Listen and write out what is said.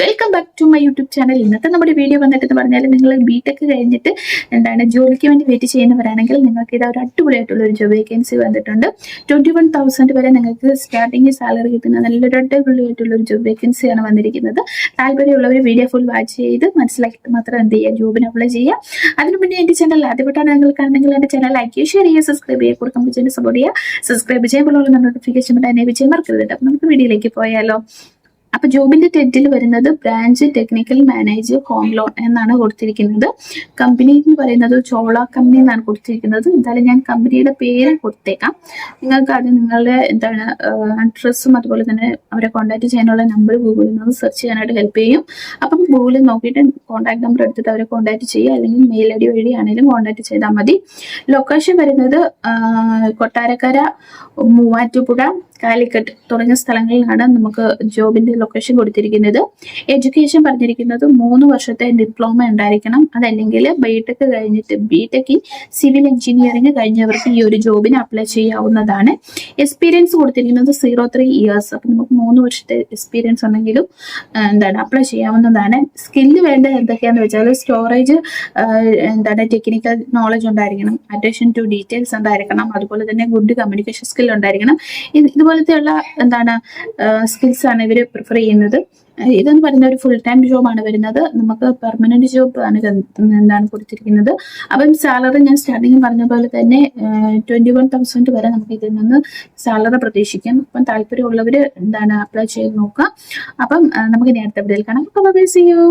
Welcome back to my YouTube channel. ഇന്നത്തെ നമ്മുടെ video വന്നിട്ട് പറഞ്ഞാൽ നിങ്ങൾ ബിടെക് കഴിഞ്ഞിട്ട് ജോലിക്ക് വേണ്ടി വെയിറ്റ് ചെയ്യുന്നവരാണെങ്കിൽ നിങ്ങൾക്ക് ഇത് ഒരു അടിപൊളിയായിട്ടുള്ള ഒരു ജോബ് വേക്കൻസി വന്നിട്ടുണ്ട്. 21,000 വരെ നിങ്ങൾക്ക് സ്റ്റാർട്ടിംഗ് സാലറി കിട്ടുന്ന നല്ലൊരു അടിപൊളിയായിട്ടുള്ള ഒരു ജോബ് വേക്കൻസിയാണ് വന്നിരിക്കുന്നത്. താല്പര്യമുള്ളവർ വീഡിയോ ഫുൾ വാച്ച് ചെയ്ത് മനസ്സിലാക്കിയിട്ട് മാത്രം എന്ത് ചെയ്യുക, ജോബിന് അപ്ലൈ ചെയ്യുക. അതിനു മുന്നേ എന്റെ ചാനൽ ആദ്യമായിട്ടാണ് നിങ്ങൾ കാണുന്നെങ്കിൽ എന്റെ ചാനൽ ലൈക്ക് ചെയ്യുക, ഷെയർ ചെയ്യുക, സബ്സ്ക്രൈബ് ചെയ്യുക, കൂടെ കമ്പനി സപ്പോർട്ട് ചെയ്യുക. സബ്സ്ക്രൈബ് ചെയ്യുമ്പോൾ നോട്ടിഫിക്കേഷൻ ബട്ടൺ എനേബിൾ ചെയ്യാൻ മറക്കരുത്. അപ്പൊ നമുക്ക് വീഡിയോയിലേക്ക് പോയാലോ. അപ്പൊ ജോബിന്റെ ടൈറ്റിൽ വരുന്നത് branch technical manager home loan എന്നാണ് കൊടുത്തിരിക്കുന്നത്. കമ്പനി എന്ന് പറയുന്നത് ചോള കമ്പനി എന്നാണ് കൊടുത്തിരിക്കുന്നത്. എന്തായാലും ഞാൻ കമ്പനിയുടെ പേര് കൊടുത്തേക്കാം. നിങ്ങൾക്ക് അത് നിങ്ങളുടെ അഡ്രസ്സും അതുപോലെ തന്നെ അവരെ കോൺടാക്ട് ചെയ്യാനുള്ള നമ്പർ ഗൂഗിളിൽ നിന്ന് സെർച്ച് ചെയ്യാനായിട്ട് ഹെൽപ്പ് ചെയ്യും. അപ്പം ഗൂഗിളിൽ നോക്കിയിട്ട് കോൺടാക്ട് നമ്പർ എടുത്തിട്ട് അവരെ കോൺടാക്ട് ചെയ്യുക, അല്ലെങ്കിൽ മെയിൽ ഐ ഡി വഴിയാണെങ്കിലും കോൺടാക്ട് ചെയ്താൽ മതി. ലൊക്കേഷൻ വരുന്നത് കൊട്ടാരക്കര, മൂവാറ്റുപുഴ, കാലിക്കറ്റ് തുടങ്ങിയ സ്ഥലങ്ങളിലാണ് നമുക്ക് ജോബിന്റെ ലൊക്കേഷൻ കൊടുത്തിരിക്കുന്നത്. എഡ്യൂക്കേഷൻ പറഞ്ഞിരിക്കുന്നത് 3 വർഷത്തെ ഡിപ്ലോമ ഉണ്ടായിരിക്കണം. അതല്ലെങ്കിൽ ബിടെക് കഴിഞ്ഞിട്ട് ബിടെക് സിവിൽ എഞ്ചിനീയറിംഗ് കഴിഞ്ഞവർക്ക് ഈ ഒരു ജോബിന് അപ്ലൈ ചെയ്യാവുന്നതാണ്. എക്സ്പീരിയൻസ് കൊടുത്തിരിക്കുന്നത് 0-3 ഇയേഴ്സ്. അപ്പൊ നമുക്ക് 3 വർഷത്തെ എക്സ്പീരിയൻസ് ഉണ്ടെങ്കിലും അപ്ലൈ ചെയ്യാവുന്നതാണ്. സ്കില്ല് വേണ്ടത് എന്തൊക്കെയാന്ന് വെച്ചാൽ സ്റ്റോറേജ് ടെക്നിക്കൽ നോളജ് ഉണ്ടായിരിക്കണം, അറ്റൻഷൻ ടു ഡീറ്റെയിൽസ് ഉണ്ടായിരിക്കണം, അതുപോലെ തന്നെ ഗുഡ് കമ്മ്യൂണിക്കേഷൻ സ്കിൽ ഉണ്ടായിരിക്കണം. ഇതുപോലത്തെയുള്ള സ്കിൽസ് ആണ് ഇവർ പ്രിഫർ ചെയ്യുന്നത്. ഇതെന്ന് പറയുന്ന ഒരു ഫുൾ ടൈം ജോബാണ് വരുന്നത്. നമുക്ക് പെർമനന്റ് ജോബ് ആണ് കൊടുത്തിരിക്കുന്നത്. അപ്പം സാലറി ഞാൻ സ്റ്റാർട്ടിങ് പറഞ്ഞ പോലെ തന്നെ 21,000 വരെ നമുക്ക് ഇതിൽ നിന്ന് സാലറി പ്രതീക്ഷിക്കാം. അപ്പം താല്പര്യമുള്ളവർ അപ്ലൈ ചെയ്ത് നോക്കാം. അപ്പം നമുക്ക് ഇനി അടുത്ത വീഡിയോയിൽ കാണാം. Bye, see U.